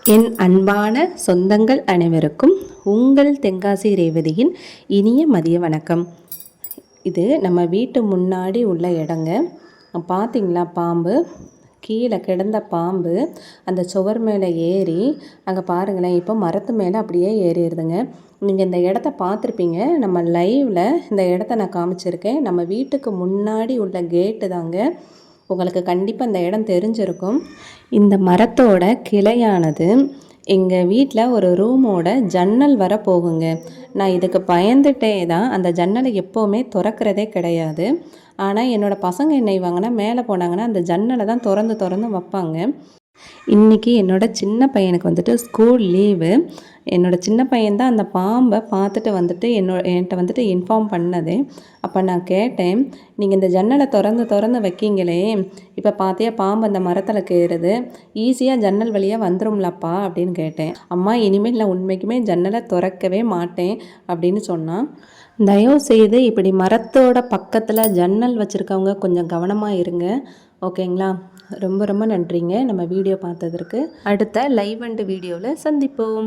என் அன்பான சொந்தங்கள் அனைவருக்கும் உங்கள் தென்காசி ரேவதியின் இனிய மதிய வணக்கம். இது நம்ம வீட்டு முன்னாடி உள்ள இடங்க. பார்த்திங்களா, பாம்பு கீழே கிடந்த பாம்பு அந்த சுவர் மேலே ஏறி அங்கே பாருங்களேன், இப்போ மரத்து மேலே அப்படியே ஏறிடுதுங்க. நீங்கள் இந்த இடத்த பார்த்துருப்பீங்க, நம்ம லைவில் இந்த இடத்த நான் காமிச்சிருக்கேன். நம்ம வீட்டுக்கு முன்னாடி உள்ள கேட்டு தாங்க. உங்களுக்கு கண்டிப்பாக இந்த இடம் தெரிஞ்சிருக்கும். இந்த மரத்தோட கிளையானது எங்கள் வீட்டில் ஒரு ரூமோட ஜன்னல் வர போகுங்க. நான் இதுக்கு பயந்துட்டே தான் அந்த ஜன்னலை எப்போவுமே திறக்கிறதே கிடையாது. ஆனால் என்னோடய பசங்க என்ன செய்வாங்கன்னா, மேலே போனாங்கன்னா அந்த ஜன்னலை தான் திறந்து வைப்பாங்க. இன்றைக்கி என்னோடய சின்ன பையனுக்கு வந்துட்டு ஸ்கூல் லீவு. என்னோடய சின்ன பையன்தான் அந்த பாம்பை பார்த்துட்டு வந்துட்டு என்கிட்ட வந்துட்டு இன்ஃபார்ம் பண்ணது. அப்போ நான் கேட்டேன், நீங்கள் இந்த ஜன்னலை திறந்து வைக்கிங்களே, இப்போ பார்த்தியா பாம்பு அந்த மரத்தில் கேறுது, ஈஸியாக ஜன்னல் வழியாக வந்துடும்லப்பா அப்படின்னு கேட்டேன். அம்மா, இனிமேல் நான் உண்மைக்குமே ஜன்னலை திறக்கவே மாட்டேன் அப்படின்னு சொன்னான். தயவு செய்து இப்படி மரத்தோட பக்கத்தில் ஜன்னல் வச்சுருக்கவங்க கொஞ்சம் கவனமாக இருங்க, ஓகேங்களா? ரொம்ப ரொம்ப நன்றிங்க நம்ம வீடியோ பார்த்ததற்கு. அடுத்த லைவ் அண்ட் வீடியோவில் சந்திப்போம்.